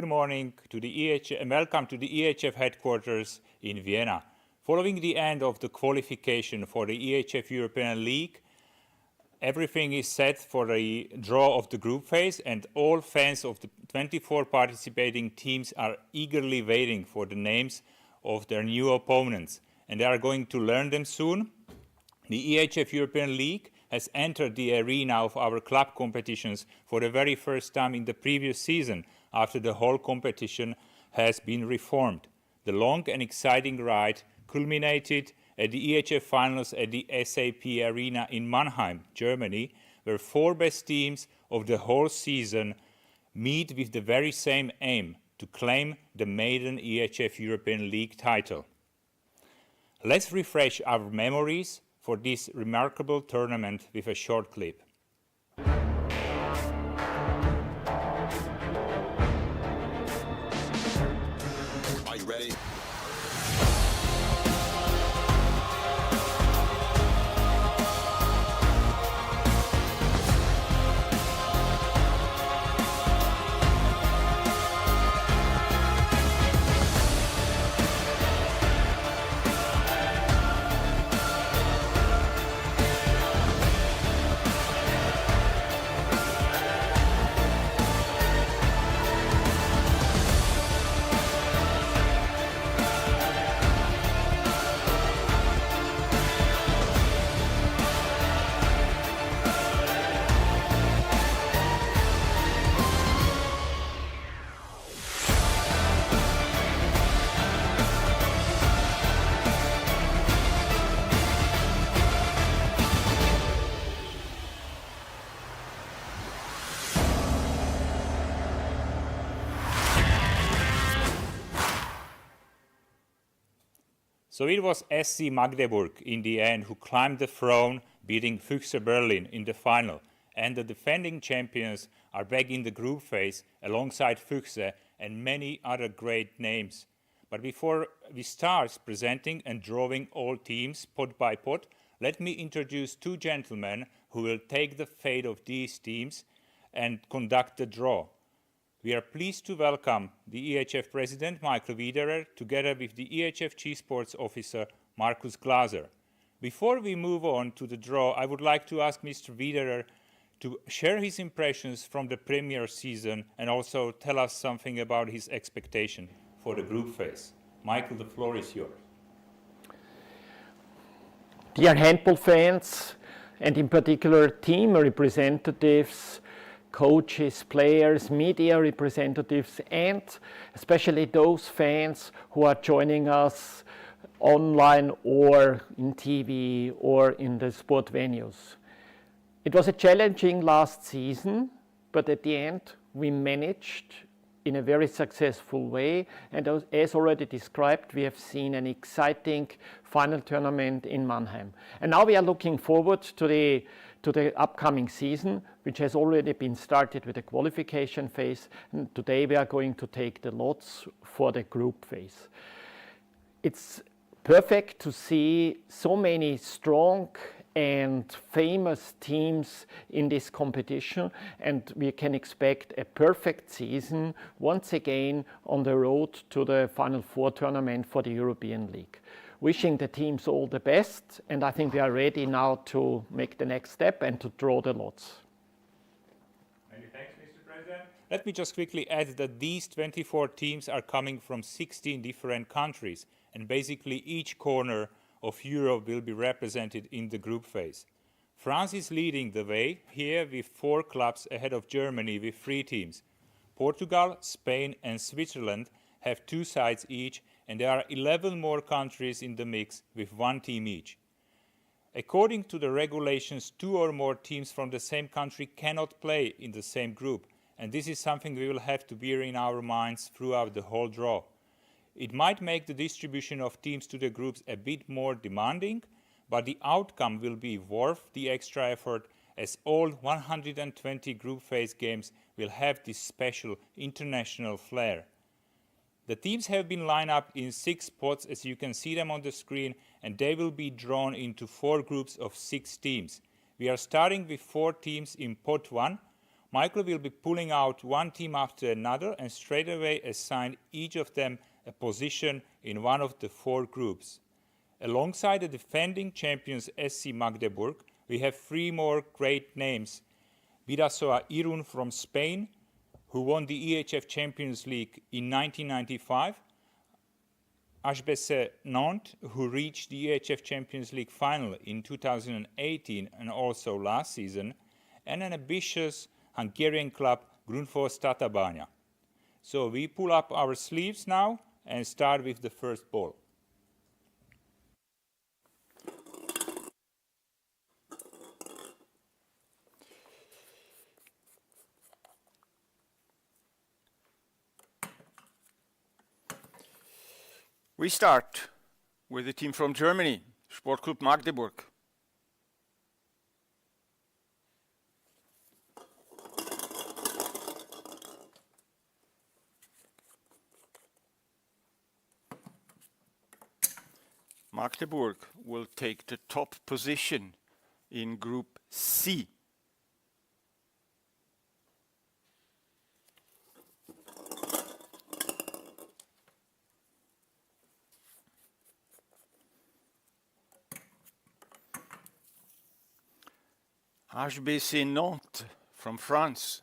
good morning to the EHF and welcome to the EHF headquarters in Vienna. Following the end of the qualification for the EHF European League, everything is set for the draw of the group phase, and all fans of the 24 participating teams are eagerly waiting for the names of their new opponents, and they are going to learn them soon. The EHF European League has entered the arena of our club competitions for the very first time in the previous season, after the whole competition has been reformed. The long and exciting ride culminated at the EHF finals at the SAP Arena in Mannheim, Germany, where 4 best teams of the whole season meet with the very same aim, to claim the maiden EHF European League title. Let's refresh our memories for this remarkable tournament with a short clip. Are you ready? So it was SC Magdeburg in the end who climbed the throne, beating Füchse Berlin in the final. And the defending champions are back in the group phase alongside Füchse and many other great names. But before we start presenting and drawing all teams pot by pot, let me introduce 2 gentlemen who will take the fate of these teams and conduct the draw. We are pleased to welcome the EHF President Michael Wiederer together with the EHF Chief Sports Officer Markus Glaser. Before we move on to the draw, I would like to ask Mr. Wiederer to share his impressions from the Premier season and also tell us something about his expectation for the group phase. Michael, the floor is yours. Dear handball fans, and in particular team representatives, coaches, players, media representatives, and especially those fans who are joining us online or in TV or in the sport venues. It was a challenging last season, but at the end we managed in a very successful way, and as already described, we have seen an exciting final tournament in Mannheim. And now we are looking forward to the upcoming season, which has already been started with the qualification phase, and today we are going to take the lots for the group phase. It's perfect to see so many strong and famous teams in this competition, and we can expect a perfect season once again on the road to the Final Four tournament for the European League. Wishing the teams all the best, and I think we are ready now to make the next step and to draw the lots. Many thanks, Mr. President. Let me just quickly add that these 24 teams are coming from 16 different countries, and basically each corner of Europe will be represented in the group phase. France is leading the way here with 4 clubs ahead of Germany with 3 teams. Portugal, Spain and Switzerland have 2 sides each, and there are 11 more countries in the mix with 1 team each. According to the regulations, 2 or more teams from the same country cannot play in the same group, and this is something we will have to bear in our minds throughout the whole draw. It might make the distribution of teams to the groups a bit more demanding, but the outcome will be worth the extra effort, as all 120 group phase games will have this special international flair. The teams have been lined up in 6 spots, as you can see them on the screen, and they will be drawn into 4 groups of 6 teams. We are starting with 4 teams in pot 1. Michael will be pulling out one team after another and straight away assign each of them a position in one of the 4 groups. Alongside the defending champions SC Magdeburg, we have 3 more great names. Bidasoa Irun from Spain, who won the EHF Champions League in 1995, HBC Nantes, who reached the EHF Champions League final in 2018 and also last season, and an ambitious Hungarian club, Grundfos Tatabánya. So we pull up our sleeves now and start with the first ball. We start with the team from Germany, Sportclub Magdeburg. Magdeburg will take the top position in Group C. HBC Nantes from France.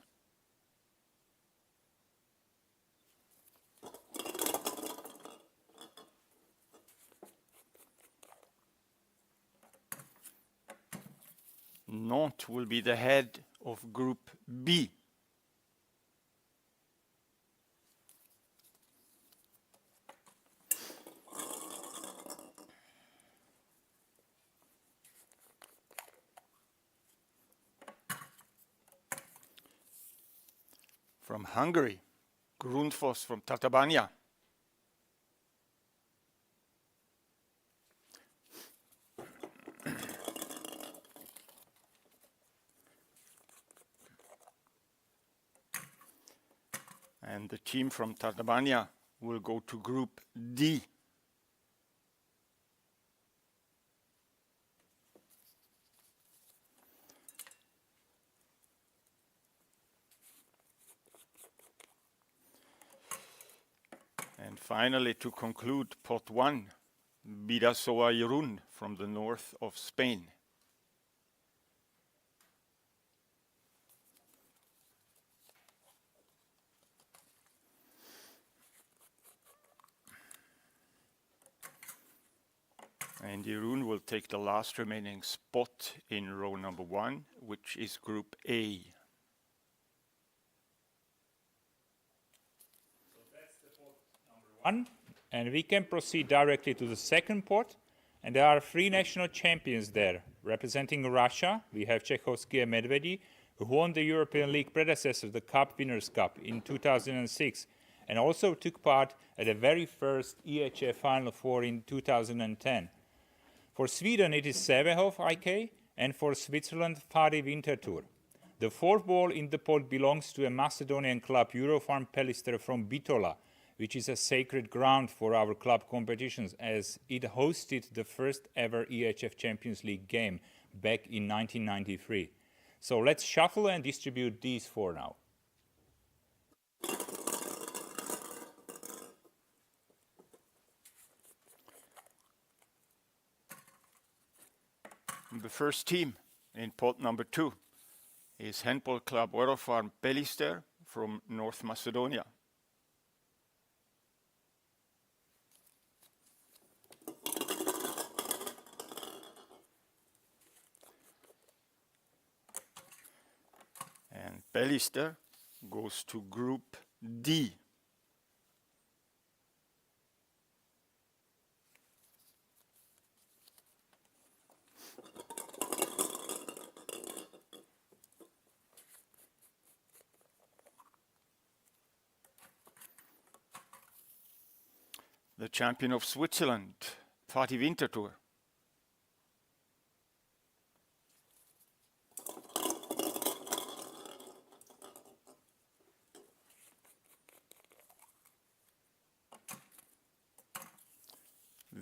Nantes will be the head of Group B. From Hungary, Grundfos from Tatabánya. And the team from Tatabánya will go to Group D. And finally, to conclude Pot 1, Bidasoa Irun from the north of Spain. And Irun will take the last remaining spot in row number 1, which is Group A. One, and we can proceed directly to the second pot. And there are 3 national champions there. Representing Russia, we have Chekhovsky and Medvedi, who won the European League predecessor, the Cup Winners' Cup, in 2006, and also took part at the very first EHF Final Four in 2010. For Sweden, it is Sävehof IK, and for Switzerland, Fari Winterthur. The 4th ball in the pot belongs to a Macedonian club, Eurofarm Pelister from Bitola, which is a sacred ground for our club competitions, as it hosted the first ever EHF Champions League game back in 1993. So let's shuffle and distribute these 4 now. The first team in pot number 2 is Handball Club Eurofarm Pelister from North Macedonia. And Pelister goes to Group D. The champion of Switzerland, Fatih Winterthur.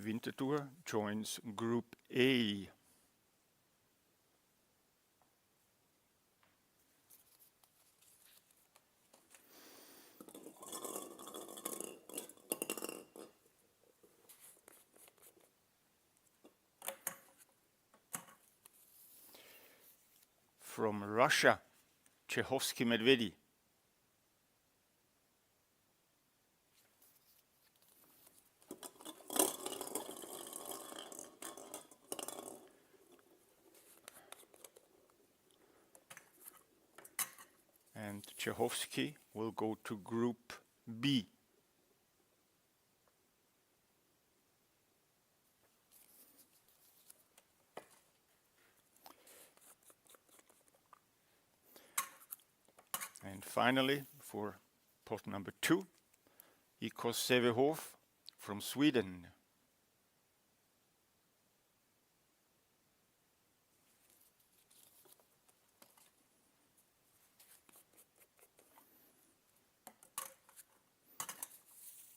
Winterthur joins Group A. from Russia, Chehovsky Medvedi. And Chehovsky will go to Group B. And finally, for pot number 2, Ikos Sävehof from Sweden.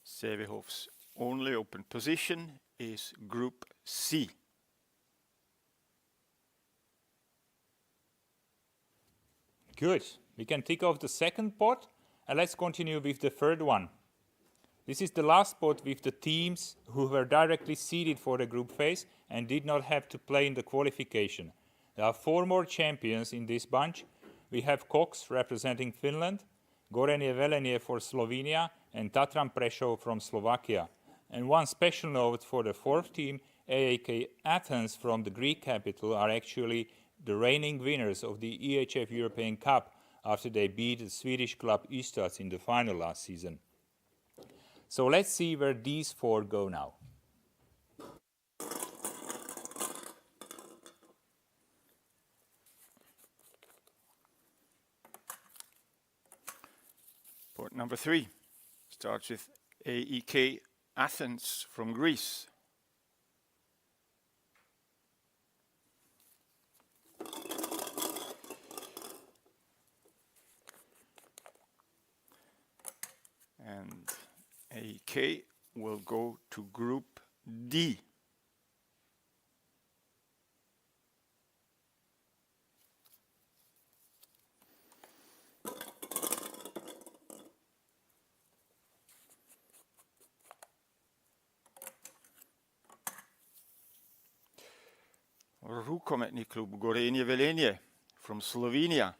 Sävehof's only open position is Group C. Good. We can tick off the second pot, and let's continue with the third one. This is the last pot with the teams who were directly seeded for the group phase and did not have to play in the qualification. There are 4 more champions in this bunch. We have Cox representing Finland, Gorenje Velenje for Slovenia, and Tatran Prešov from Slovakia. And one special note for the 4th team, AEK Athens from the Greek capital, are actually the reigning winners of the EHF European Cup after they beat the Swedish club Ystad in the final last season. So let's see where these 4 go now. Port number 3 starts with AEK Athens from Greece. And AEK will go to Group D. Rukometni klub Gorenje Velenje from Slovenia.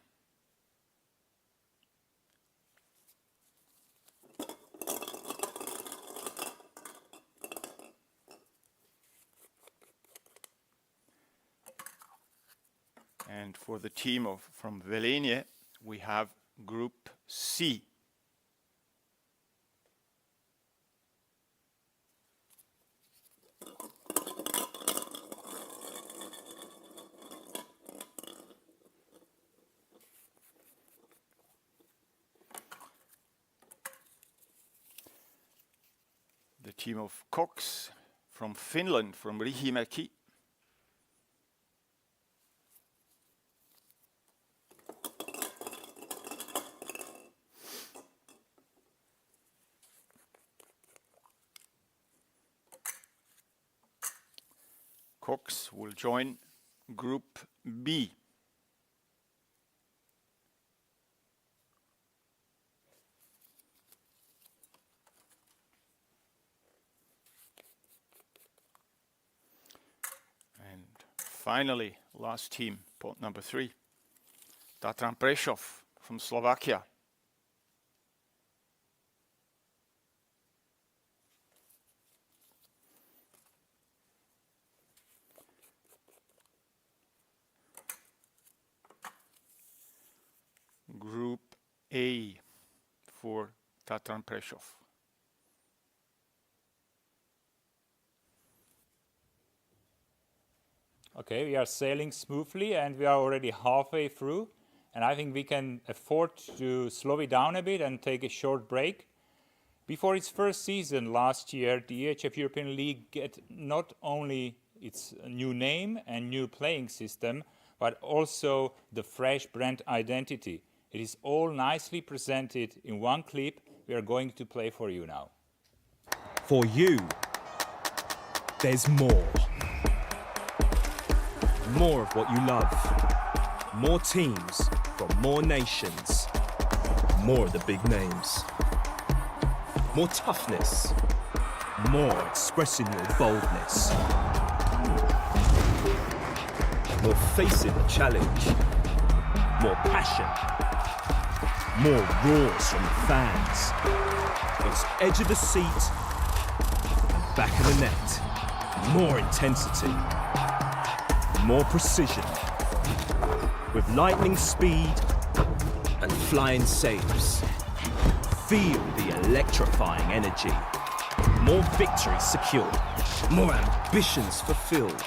And for the team from Velenje, we have Group C. The team of Cox from Finland, from Riihimäki. Cox will join Group B. And finally, last team, pot number 3, Tatran Prešov from Slovakia. Group A for Tatran Prešov. Okay, we are sailing smoothly and we are already halfway through. And I think we can afford to slow it down a bit and take a short break. Before its first season last year, the EHF European League get not only its new name and new playing system, but also the fresh brand identity. It is all nicely presented in one clip we are going to play for you now. For you, there's more. More of what you love. More teams from more nations. More of the big names. More toughness. More expressing your boldness. More facing the challenge. more passion, more roars from the fans. It's edge of the seat and back of the net. More intensity, more precision. With lightning speed and flying saves. Feel the electrifying energy. More victories secured, more ambitions fulfilled,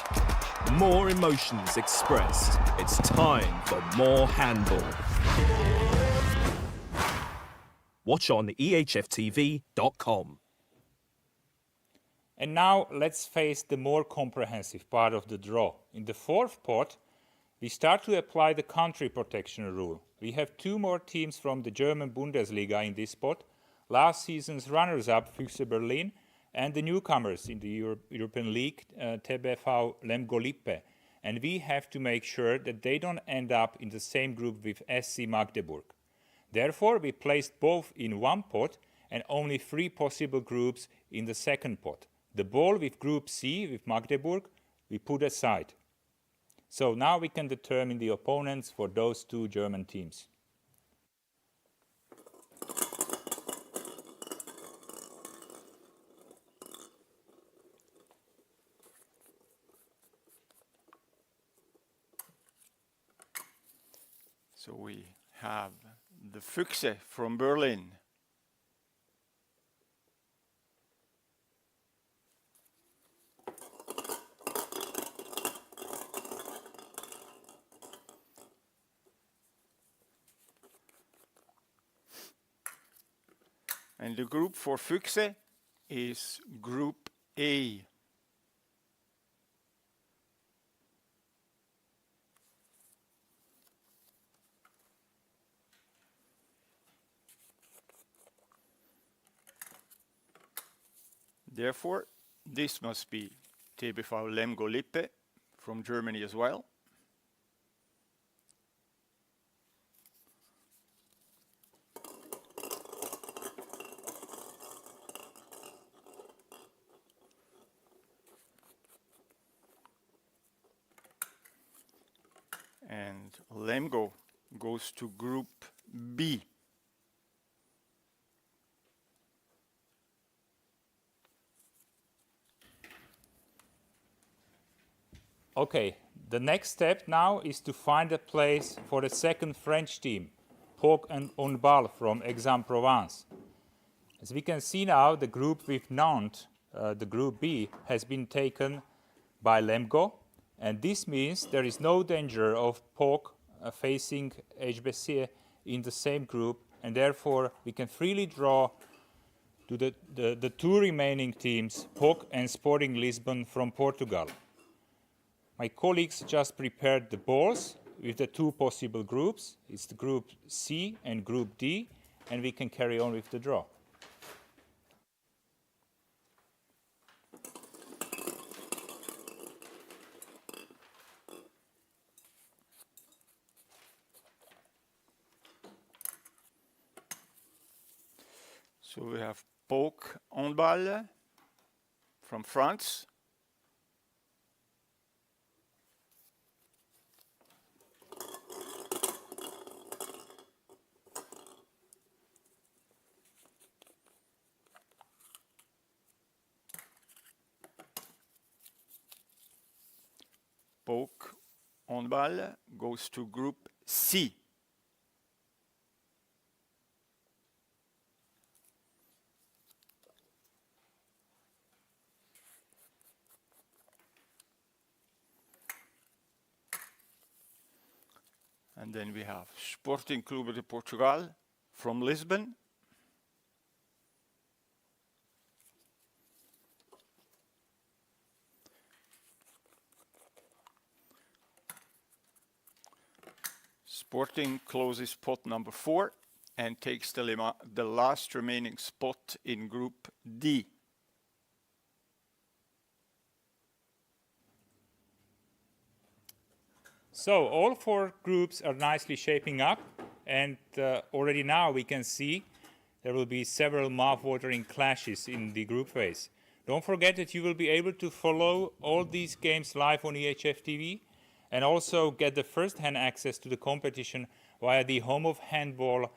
more emotions expressed. It's time for more handball. Watch on ehftv.com. And now let's face the more comprehensive part of the draw. In the fourth pot, we start to apply the country protection rule. We have two more teams from the German Bundesliga in this pot, last season's runners-up Füchse Berlin and the newcomers in the European League, TBV Lemgo-Lippe. And we have to make sure that they don't end up in the same group with SC Magdeburg. Therefore, we placed both in one pot and only 3 possible groups in the second pot. The ball with Group C, with Magdeburg, we put aside. So now we can determine the opponents for those two German teams. So we have the Füchse from Berlin. And the group for Füchse is Group A. Therefore, this must be TBV Lemgo-Lippe from Germany as well. And Lemgo goes to Group B. Okay, the next step now is to find a place for the second French team, POC and Handball from Aix-en-Provence. As we can see now, the group with Nantes, the Group B, has been taken by Lemgo, and this means there is no danger of POC facing HBC in the same group, and therefore we can freely draw to the two remaining teams, POC and Sporting Lisbon from Portugal. My colleagues just prepared the balls with the two possible groups. It's the Group C and Group D, and we can carry on with the draw. So we have POC Handball from France. POC Handball goes to Group C. And then we have Sporting Clube de Portugal from Lisbon. Sporting closes pot number 4 and takes the last remaining spot in Group D. So all 4 groups are nicely shaping up, and already now we can see there will be several mouth-watering clashes in the group phase. Don't forget that you will be able to follow all these games live on EHF TV, and also get the first-hand access to the competition via the Home of Handball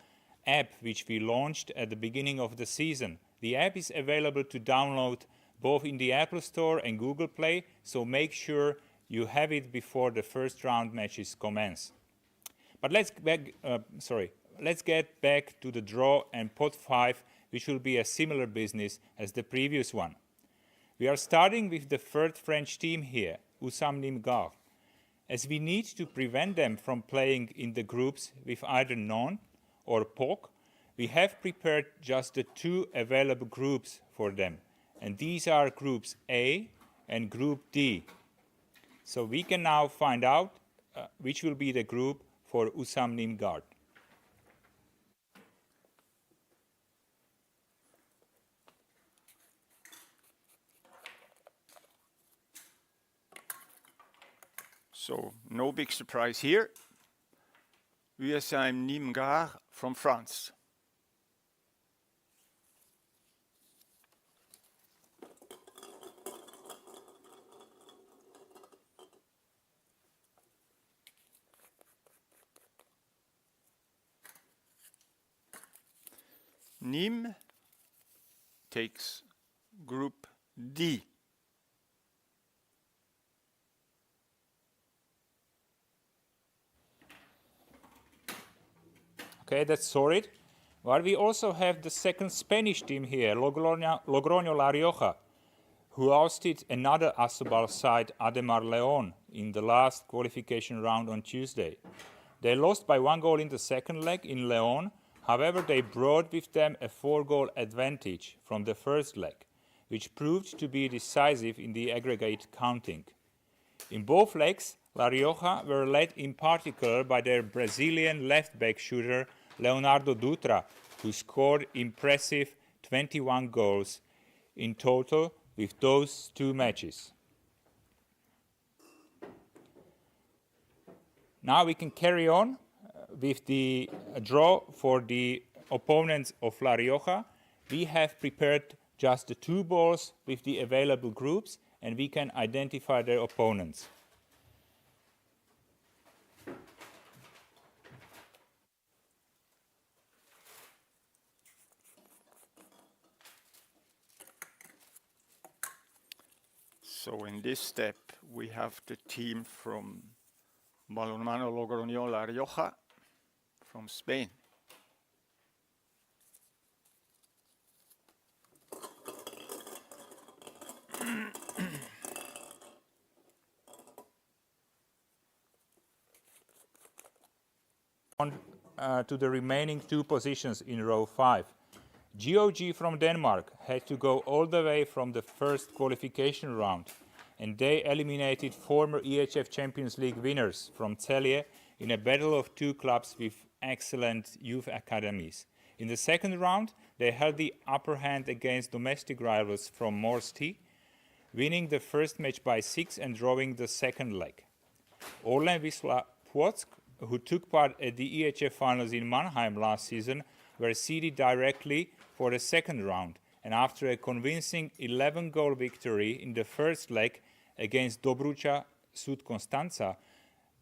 app, which we launched at the beginning of the season. The app is available to download both in the Apple Store and Google Play, so make sure you have it before the first round matches commence. But let's get back to the draw and pot 5, which will be a similar business as the previous one. We are starting with the third French team here, Oussam Nimgar. As we need to prevent them from playing in the groups with either non or POC, we have prepared just the 2 available groups for them, and these are Groups A and Group D. So we can now find out which will be the group for Oussam Nimgar. So no big surprise here. USM Nimgar from France. Nîmes takes Group D. Okay, that's sorted. But we also have the second Spanish team here, Logroño La Rioja, who ousted another Asobal side, Ademar León, in the last qualification round on Tuesday. They lost by 1 goal in the second leg in León. However, they brought with them a 4-goal advantage from the first leg, which proved to be decisive in the aggregate counting. In both legs, La Rioja were led in particular by their Brazilian left-back shooter Leonardo Dutra, who scored impressive 21 goals in total with those 2 matches. Now we can carry on with the draw for the opponents of La Rioja. We have prepared just the 2 balls with the available groups, and we can identify their opponents. So in this step, we have the team from Balonmano Logroño La Rioja from Spain. On to the remaining 2 positions in row 5. GOG from Denmark had to go all the way from the first qualification round, and they eliminated former EHF Champions League winners from Celje in a battle of 2 clubs with excellent youth academies. In the second round, they held the upper hand against domestic rivals from Morsti, winning the first match by 6 and drawing the second leg. Orlen Wisła Płock, who took part at the EHF finals in Mannheim last season, were seeded directly for the second round, and after a convincing 11-goal victory in the first leg against Dobruča Sud Constanța,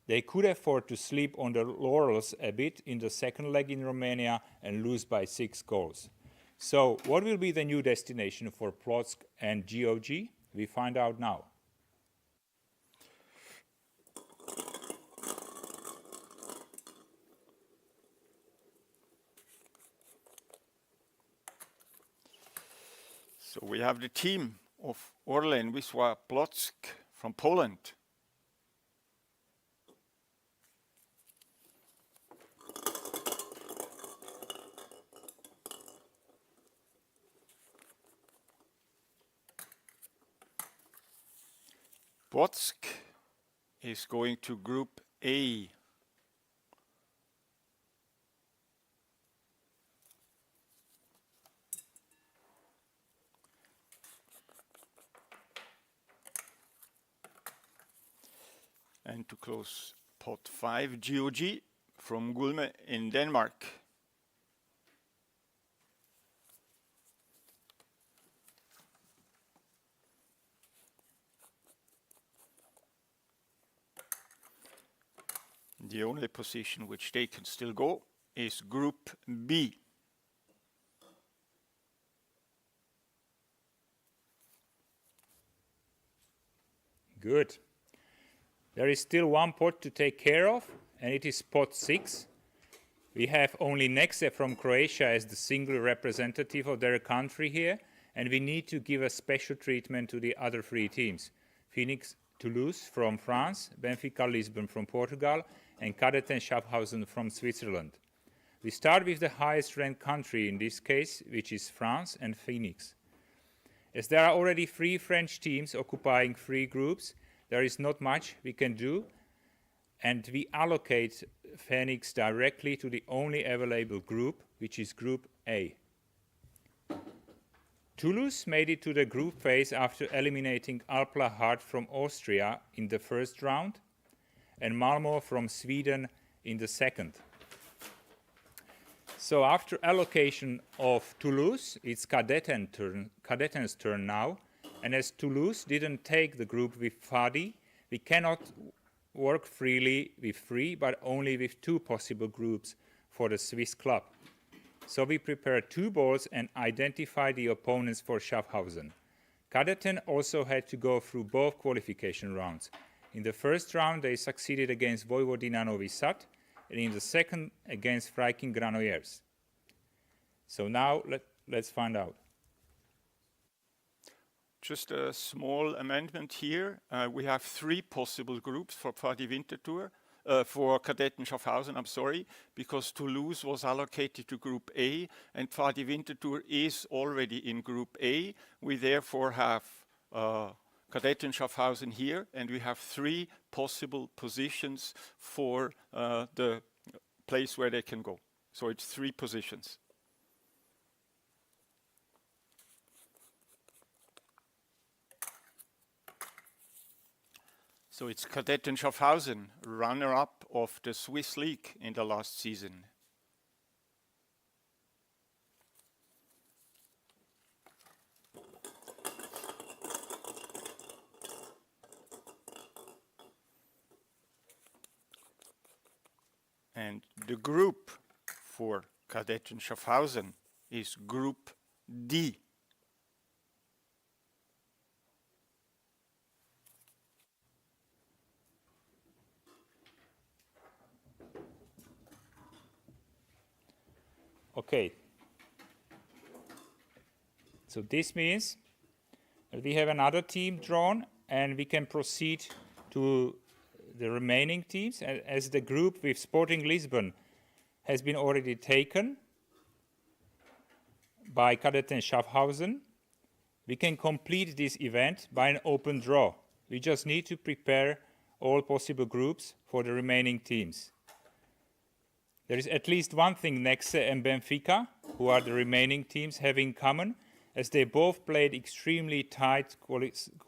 they could afford to sleep on their laurels a bit in the second leg in Romania and lose by 6 goals. So, what will be the new destination for Płock and GOG? We find out now. So we have the team of Orlen Wisła Płock from Poland. Płock is going to Group A. And to close pot 5, GOG from Gulme in Denmark. The only position which they can still go is Group B. Good. There is still one pot to take care of, and it is pot 6. We have only Nexe from Croatia as the single representative of their country here, and we need to give a special treatment to the other 3 teams. Phoenix Toulouse from France, Benfica Lisbon from Portugal, and Cadetten Schaffhausen from Switzerland. We start with the highest ranked country in this case, which is France and Phoenix. As there are already 3 French teams occupying 3 groups, there is not much we can do, and we allocate Phoenix directly to the only available group, which is Group A. Toulouse made it to the group phase after eliminating Alpla Hart from Austria in the first round and Malmö from Sweden in the second. So after allocation of Toulouse, it's Cadetten's turn now, and as Toulouse didn't take the group with Fadi, we cannot work freely with 3, but only with 2 possible groups for the Swiss club. So we prepare 2 balls and identify the opponents for Schaffhausen. Cadetten also had to go through both qualification rounds. In the first round, they succeeded against Vojvodina Novi Sad, and in the second, against Freiking Granollers. So now let's find out. Just a small amendment here. We have 3 possible groups for Pfadi Winterthur, for Cadetten Schaffhausen, I'm sorry, because Toulouse was allocated to Group A and Pfadi Winterthur is already in Group A. We therefore have Cadetten Schaffhausen here, and we have 3 possible positions for the place where they can go. So it's 3 positions. So it's Cadetten Schaffhausen, runner-up of the Swiss League in the last season. And the group for Cadetten Schaffhausen is Group D. Okay. So this means that we have another team drawn and we can proceed to the remaining teams. As the group with Sporting Lisbon has been already taken by Cadetten Schaffhausen, we can complete this event by an open draw. We just need to prepare all possible groups for the remaining teams. There is at least one thing Nexe and Benfica, who are the remaining teams, have in common, as they both played extremely tight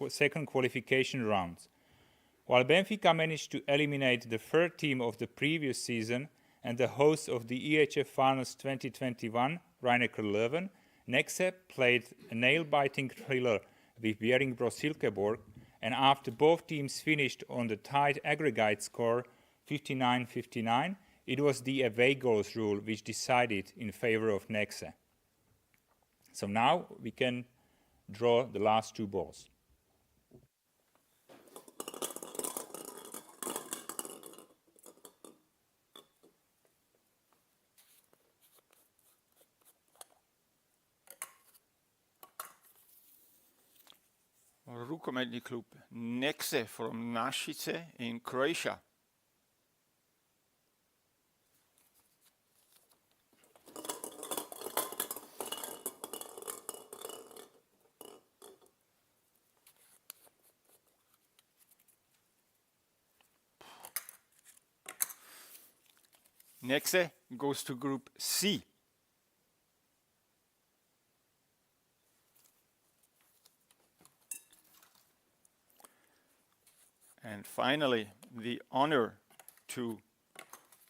second qualification rounds. While Benfica managed to eliminate the 3rd team of the previous season and the host of the EHF Finals 2021, Rhein-Neckar Löwen, Nexe played a nail-biting thriller with Bjerringbro Silkeborg, and after both teams finished on the tied aggregate score 59-59, it was the away goals rule which decided in favor of Nexe. So now we can draw the last 2 balls. Rukometni klub Nexe from Našice in Croatia. Nexe goes to Group C. And finally, the honor to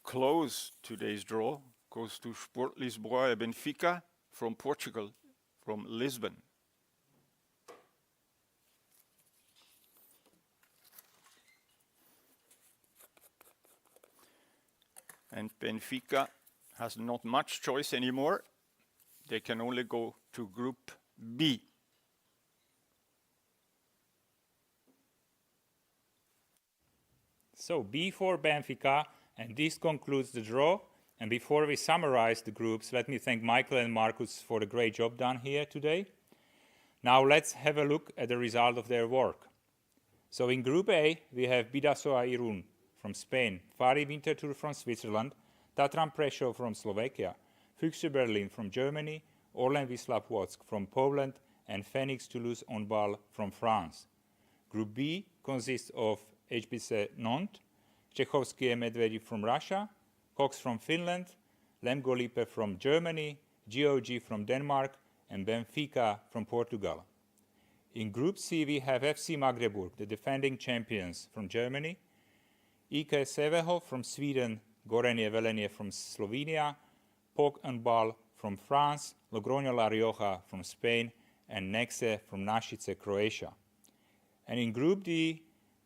close today's draw goes to Sport Lisboa Benfica from Portugal, from Lisbon. and Benfica has not much choice anymore. They can only go to Group B. So B for Benfica, and this concludes the draw. And before we summarize the groups, let me thank Michael and Marcus for the great job done here today. Now let's have a look at the result of their work. So in Group A, we have Bidasoa Irún from Spain, Fari Winterthur from Switzerland, Tatran Prešov from Slovakia, Füchse Berlin from Germany, Orlen Wisla Płock from Poland, and Phoenix Toulouse Handball from France. Group B consists of HBC Nantes, Čechovský Medvedev from Russia, Cox from Finland, Lemgolipe from Germany, GOG from Denmark, and Benfica from Portugal. In Group C, we have FC Magdeburg, the defending champions from Germany, IK Seveho from Sweden, Gorenje Velenje from Slovenia, POC Handball from France, Logroño La Rioja from Spain, and Nexe from Našice, Croatia. And in Group D,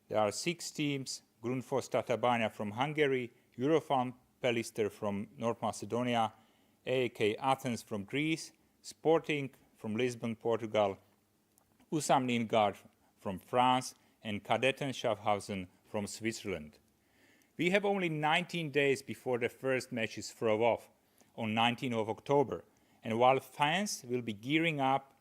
there are 6 teams: Grundfos Tatabánya from Hungary, Eurofarm Pelister from North Macedonia, AEK Athens from Greece, Sporting from Lisbon, Portugal, Usam Ningard from France, and Kadetten Schaffhausen from Switzerland. We have only 19 days before the first matches throw off on 19th of October. And while fans will be gearing up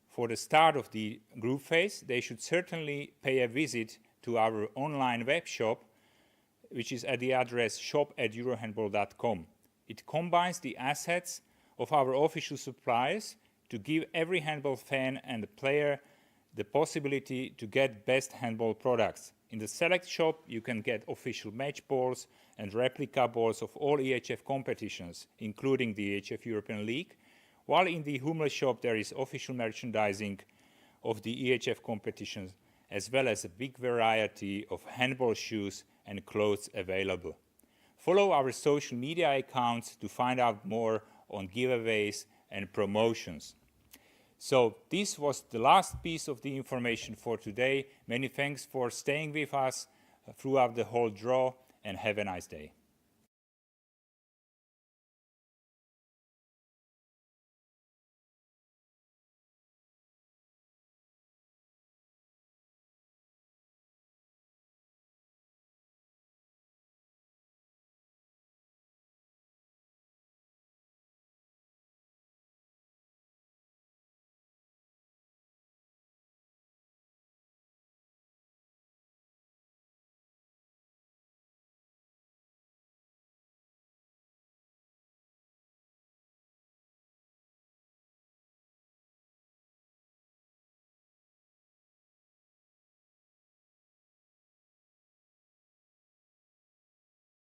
for the start of the group phase, they should certainly pay a visit to our online web shop, which is at the address shop@eurohandball.com. It combines the assets of our official suppliers to give every handball fan and player the possibility to get best handball products. In the select shop, you can get official match balls and replica balls of all EHF competitions, including the EHF European League, while in the Hummel shop there is official merchandising of the EHF competitions, as well as a big variety of handball shoes and clothes available. Follow our social media accounts to find out more on giveaways and promotions. So this was the last piece of the information for today. Many thanks for staying with us throughout the whole draw, and have a nice day.